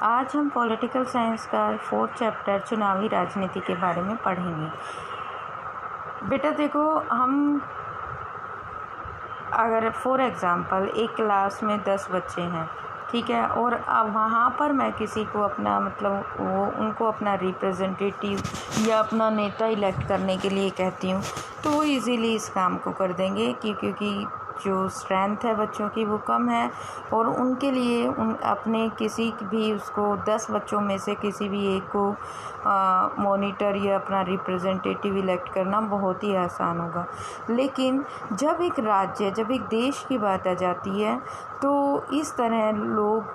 आज हम political science का 4th चैप्टर चुनावी राजनीति के बारे में पढ़ेंगे। बेटा देखो, हम अगर फॉर एग्ज़ाम्पल एक क्लास में 10 बच्चे हैं, ठीक है, और अब वहाँ पर मैं किसी को अपना उनको अपना रिप्रेजेंटेटिव या अपना नेता इलेक्ट करने के लिए कहती हूँ, तो वो इजीली इस काम को कर देंगे क्योंकि जो स्ट्रेंथ है बच्चों की वो कम है, और उनके लिए अपने किसी भी उसको 10 बच्चों में से किसी भी एक को मॉनिटर या अपना रिप्रेजेंटेटिव इलेक्ट करना बहुत ही आसान होगा। लेकिन जब एक देश की बात आ जाती है तो इस तरह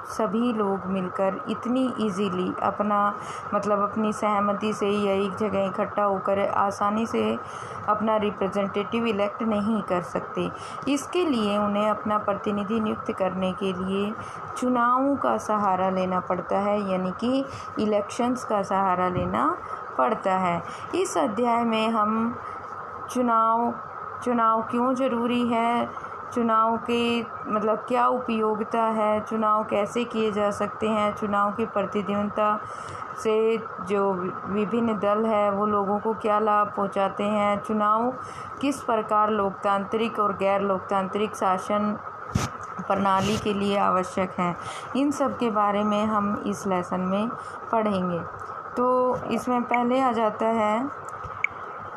सभी लोग मिलकर इतनी इजीली अपनी सहमति से या एक जगह इकट्ठा होकर आसानी से अपना रिप्रेजेंटेटिव इलेक्ट नहीं कर सकते। इसके लिए उन्हें अपना प्रतिनिधि नियुक्त करने के लिए चुनावों का सहारा लेना पड़ता है, यानी कि इलेक्शंस का सहारा लेना पड़ता है। इस अध्याय में हम चुनाव क्यों ज़रूरी है, चुनाव के क्या उपयोगिता है, चुनाव कैसे किए जा सकते हैं, चुनाव की प्रतिद्वंद्विता से जो विभिन्न दल है वो लोगों को क्या लाभ पहुंचाते हैं, चुनाव किस प्रकार लोकतांत्रिक और गैर लोकतांत्रिक शासन प्रणाली के लिए आवश्यक हैं, इन सब के बारे में हम इस लेसन में पढ़ेंगे। तो इसमें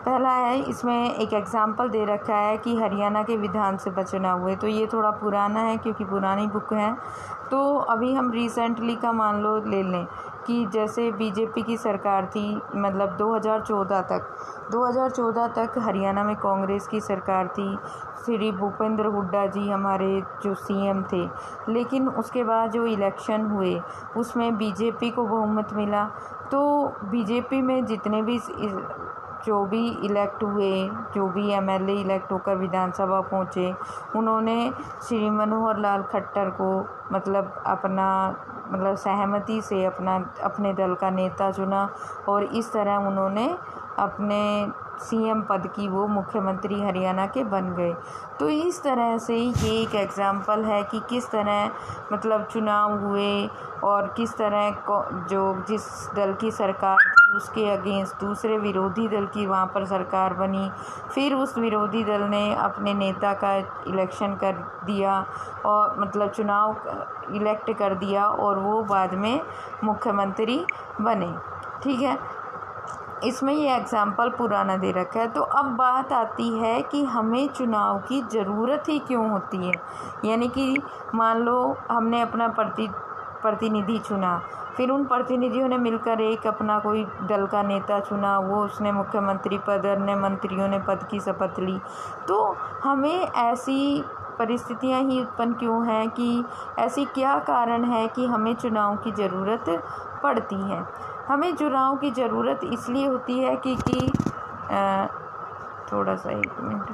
पहला है इसमें एक एग्ज़ाम्पल दे रखा है कि हरियाणा के विधानसभा चुनाव हुए। तो ये थोड़ा पुराना है क्योंकि पुरानी बुक है। तो अभी हम रिसेंटली का मान लो ले लें कि जैसे बीजेपी की सरकार थी, 2014 तक हरियाणा में कांग्रेस की सरकार थी, श्री भूपेंद्र हुड्डा जी हमारे जो सीएम थे। लेकिन उसके बाद जो इलेक्शन हुए उसमें बीजेपी को बहुमत मिला। तो बीजेपी में जितने भी जो भी इलेक्ट हुए, जो भी एमएलए इलेक्ट होकर विधानसभा पहुँचे, उन्होंने श्री मनोहर लाल खट्टर को अपना सहमति से अपने दल का नेता चुना, और इस तरह उन्होंने अपने सीएम पद की वो मुख्यमंत्री हरियाणा के बन गए। तो इस तरह से ये एक एग्ज़ाम्पल है कि किस तरह चुनाव हुए और किस तरह जिस दल की सरकार थी उसके अगेंस्ट दूसरे विरोधी दल की वहाँ पर सरकार बनी, फिर उस विरोधी दल ने अपने नेता का इलेक्शन कर दिया और चुनाव इलेक्ट कर दिया और वो बाद में मुख्यमंत्री बने। ठीक है, इसमें ये एग्ज़ाम्पल पुराना दे रखा है। तो अब बात आती है कि हमें चुनाव की ज़रूरत ही क्यों होती है। यानी कि मान लो हमने अपना प्रतिनिधि चुना, फिर उन प्रतिनिधियों ने मिलकर एक अपना कोई दल का नेता चुना, वो उसने मुख्यमंत्री पद, अन्य मंत्रियों ने पद की शपथ ली। तो हमें ऐसी परिस्थितियां ही उत्पन्न क्यों हैं, कि ऐसी क्या कारण है कि हमें चुनाव की ज़रूरत पड़ती है। हमें चुनाव की ज़रूरत इसलिए होती है क्योंकि थोड़ा सा एक मिनट,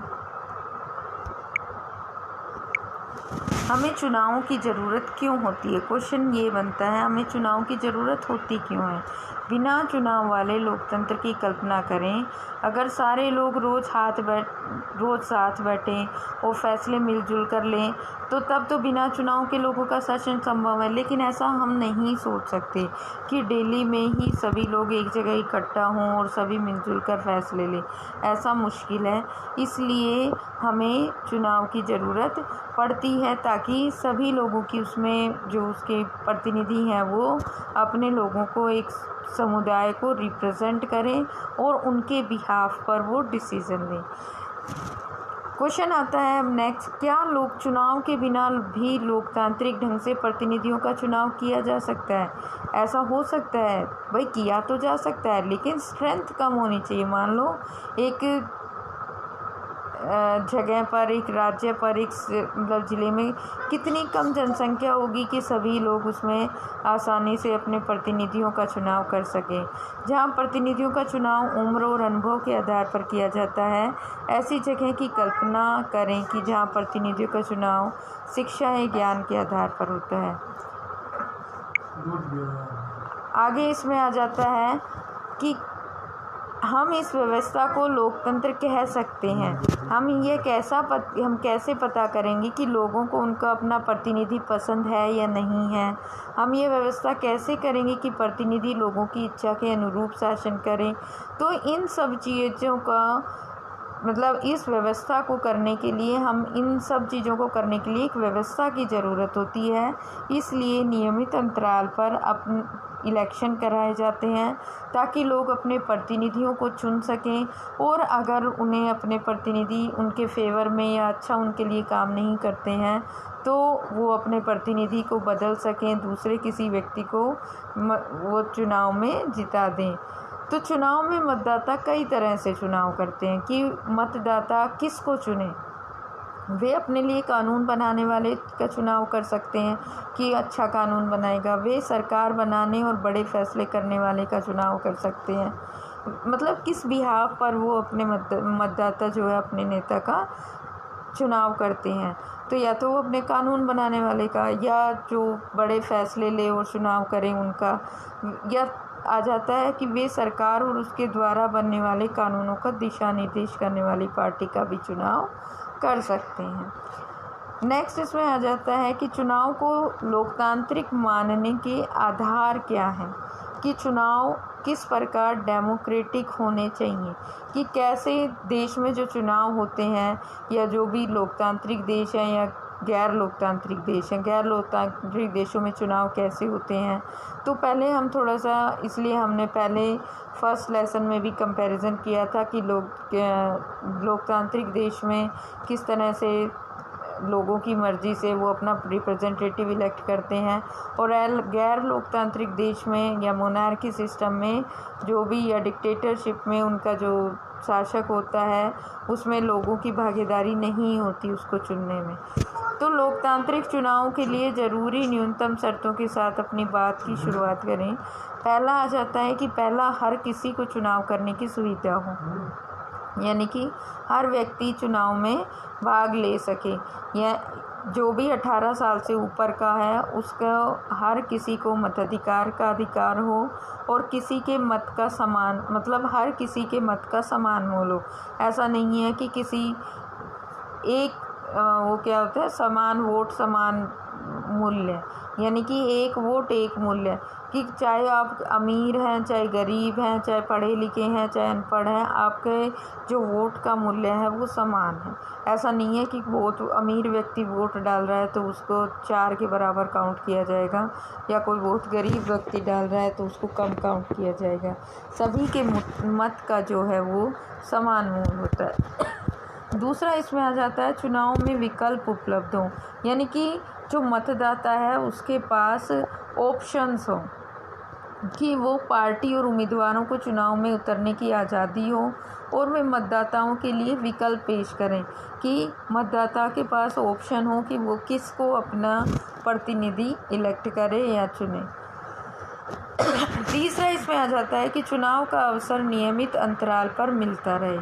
हमें चुनावों की ज़रूरत क्यों होती है। क्वेश्चन ये बनता है, हमें चुनाव की ज़रूरत होती क्यों है। बिना चुनाव वाले लोकतंत्र की कल्पना करें, अगर सारे लोग रोज़ साथ बैठें और फैसले मिलजुल कर लें तो तब तो बिना चुनाव के लोगों का शासन संभव है। लेकिन ऐसा हम नहीं सोच सकते कि दिल्ली में ही सभी लोग एक जगह इकट्ठा हों और सभी मिलजुल कर फैसले लें, ऐसा मुश्किल है। इसलिए हमें चुनाव की ज़रूरत पड़ती है ताकि सभी लोगों की उसमें जो उसके प्रतिनिधि हैं वो अपने लोगों को, एक समुदाय को रिप्रेजेंट करें और उनके बिहाफ पर वो डिसीज़न लें। क्वेश्चन आता है अब नेक्स्ट, क्या लोग चुनाव के बिना भी लोकतांत्रिक ढंग से प्रतिनिधियों का चुनाव किया जा सकता है। ऐसा हो सकता है भाई, किया तो जा सकता है, लेकिन स्ट्रेंथ कम होनी चाहिए। मान लो एक जगह पर, एक राज्य पर, एक ज़िले में कितनी कम जनसंख्या होगी कि सभी लोग उसमें आसानी से अपने प्रतिनिधियों का चुनाव कर सकें। जहां प्रतिनिधियों का चुनाव उम्र और अनुभव के आधार पर किया जाता है, ऐसी जगह की कल्पना करें कि जहां प्रतिनिधियों का चुनाव शिक्षा या ज्ञान के आधार पर होता है। आगे इसमें आ जाता है कि हम इस व्यवस्था को लोकतंत्र कह सकते हैं। हम कैसे पता करेंगे कि लोगों को उनका अपना प्रतिनिधि पसंद है या नहीं है? हम ये व्यवस्था कैसे करेंगे कि प्रतिनिधि लोगों की इच्छा के अनुरूप शासन करें? तो इन सब चीज़ों का मतलब इस व्यवस्था को करने के लिए इन सब चीज़ों को करने के लिए एक व्यवस्था की ज़रूरत होती है। इसलिए नियमित अंतराल पर इलेक्शन कराए जाते हैं ताकि लोग अपने प्रतिनिधियों को चुन सकें, और अगर उन्हें अपने प्रतिनिधि उनके फेवर में या अच्छा उनके लिए काम नहीं करते हैं तो वो अपने प्रतिनिधि को बदल सकें, दूसरे किसी व्यक्ति को वो चुनाव में जिता दें। तो चुनाव में मतदाता कई तरह से चुनाव करते हैं कि मतदाता किसको चुने। वे अपने लिए कानून बनाने वाले का चुनाव कर सकते हैं कि अच्छा कानून बनाएगा। वे सरकार बनाने और बड़े फैसले करने वाले का चुनाव कर सकते हैं। मतलब किस बिहाफ पर वो अपने मतदाता जो है अपने नेता का चुनाव करते हैं। तो या तो वो अपने कानून बनाने वाले का, या जो बड़े फैसले ले और चुनाव करें उनका, या आ जाता है कि वे सरकार और उसके द्वारा बनने वाले कानूनों का दिशा निर्देश करने वाली पार्टी का भी चुनाव कर सकते हैं। नेक्स्ट इसमें आ जाता है कि चुनाव को लोकतांत्रिक मानने के आधार क्या हैं, कि चुनाव किस प्रकार डेमोक्रेटिक होने चाहिए, कि कैसे देश में जो चुनाव होते हैं या जो भी लोकतांत्रिक देश हैं या गैर लोकतांत्रिक देश हैं, गैर लोकतांत्रिक देशों में चुनाव कैसे होते हैं। तो पहले हम थोड़ा सा, इसलिए हमने पहले फर्स्ट लेसन में भी कंपैरिजन किया था कि लोकतांत्रिक देश में किस तरह से लोगों की मर्ज़ी से वो अपना रिप्रेजेंटेटिव इलेक्ट करते हैं, और गैर लोकतांत्रिक देश में या मोनार्की सिस्टम में जो भी या डिक्टेटरशिप में उनका जो शासक होता है उसमें लोगों की भागीदारी नहीं होती उसको चुनने में। तो लोकतांत्रिक चुनाव के लिए ज़रूरी न्यूनतम शर्तों के साथ अपनी बात की शुरुआत करें। पहला आ जाता है कि पहला हर किसी को चुनाव करने की सुविधा हो, यानी कि हर व्यक्ति चुनाव में भाग ले सके, या जो भी 18 साल से ऊपर का है उसका हर किसी को मताधिकार का अधिकार हो, और किसी के मत का समान, मतलब हर किसी के मत का समान मोल हो। ऐसा नहीं है कि किसी एक वो क्या होता है, समान वोट समान मूल्य, यानी कि एक वोट एक मूल्य, कि चाहे आप अमीर हैं चाहे गरीब हैं, चाहे पढ़े लिखे हैं चाहे अनपढ़ हैं, आपके जो वोट का मूल्य है वो समान है। ऐसा नहीं है कि बहुत अमीर व्यक्ति वोट डाल रहा है तो उसको 4 के बराबर काउंट किया जाएगा, या कोई बहुत गरीब व्यक्ति डाल रहा है तो उसको कम काउंट किया जाएगा। सभी के मत का जो है वो समान मूल्य होता है। दूसरा इसमें आ जाता है चुनाव में विकल्प उपलब्ध हों, यानी कि जो मतदाता है उसके पास ऑप्शंस हों, कि वो पार्टी और उम्मीदवारों को चुनाव में उतरने की आज़ादी हो, और वे मतदाताओं के लिए विकल्प पेश करें, कि मतदाता के पास ऑप्शन हो कि वो किसको अपना प्रतिनिधि इलेक्ट करे या चुने। तीसरा इसमें आ जाता है कि चुनाव का अवसर नियमित अंतराल पर मिलता रहे,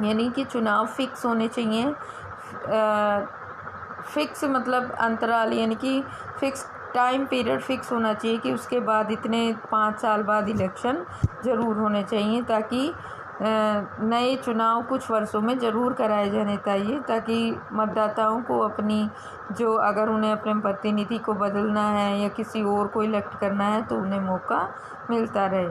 यानी कि चुनाव फिक्स होने चाहिए। फिक्स मतलब अंतराल, यानी कि फिक्स टाइम पीरियड फिक्स होना चाहिए कि उसके बाद इतने 5 साल बाद इलेक्शन ज़रूर होने चाहिए, ताकि नए चुनाव कुछ वर्षों में ज़रूर कराए जाने चाहिए, ताकि मतदाताओं को अपनी जो अगर उन्हें अपने प्रतिनिधि को बदलना है या किसी और को इलेक्ट करना है तो उन्हें मौका मिलता रहे।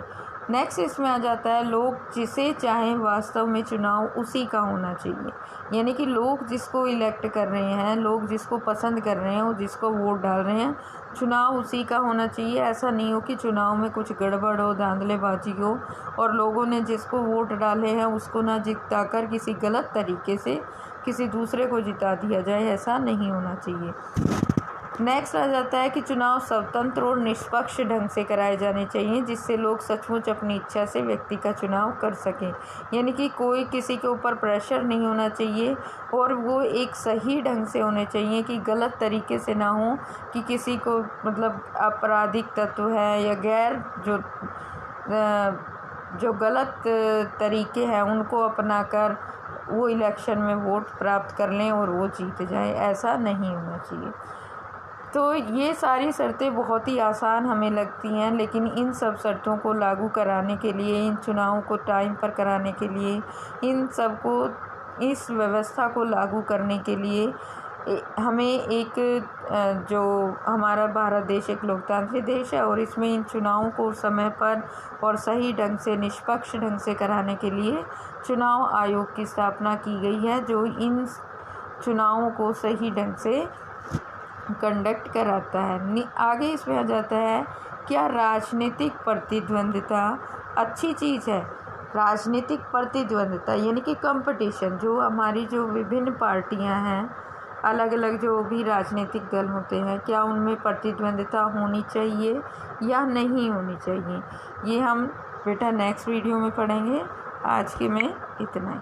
नेक्स्ट इसमें आ जाता है लोग जिसे चाहें वास्तव में चुनाव उसी का होना चाहिए, यानी कि लोग जिसको इलेक्ट कर रहे हैं, लोग जिसको पसंद कर रहे हैं और जिसको वोट डाल रहे हैं, चुनाव उसी का होना चाहिए। ऐसा नहीं हो कि चुनाव में कुछ गड़बड़ हो, धांधलेबाजी हो और लोगों ने जिसको वोट डाले हैं उसको ना जिताकर किसी गलत तरीके से किसी दूसरे को जिता दिया जाए, ऐसा नहीं होना चाहिए। नेक्स्ट आ जाता है कि चुनाव स्वतंत्र और निष्पक्ष ढंग से कराए जाने चाहिए, जिससे लोग सचमुच अपनी इच्छा से व्यक्ति का चुनाव कर सकें, यानी कि कोई किसी के ऊपर प्रेशर नहीं होना चाहिए, और वो एक सही ढंग से होने चाहिए कि गलत तरीके से ना हो कि किसी को मतलब आपराधिक तत्व है या गैर जो गलत तरीके हैं उनको अपनाकर वो इलेक्शन में वोट प्राप्त कर लें और वो जीत जाए, ऐसा नहीं होना चाहिए। तो ये सारी शर्तें बहुत ही आसान हमें लगती हैं, लेकिन इन सब शर्तों को लागू कराने के लिए, इन चुनावों को टाइम पर कराने के लिए, इन सब को, इस व्यवस्था को लागू करने के लिए हमें एक जो हमारा भारत देश एक लोकतांत्रिक देश है और इसमें इन चुनावों को समय पर और सही ढंग से, निष्पक्ष ढंग से कराने के लिए चुनाव आयोग की स्थापना की गई है, जो इन चुनावों को सही ढंग से कंडक्ट कराता है। आगे इसमें आ जाता है, क्या राजनीतिक प्रतिद्वंद्विता अच्छी चीज़ है? राजनीतिक प्रतिद्वंद्विता यानी कि कंपटीशन, जो हमारी जो विभिन्न पार्टियां हैं, अलग अलग जो भी राजनीतिक दल होते हैं, क्या उनमें प्रतिद्वंद्विता होनी चाहिए या नहीं होनी चाहिए, ये हम बेटा नेक्स्ट वीडियो में पढ़ेंगे। आज के में इतना ही।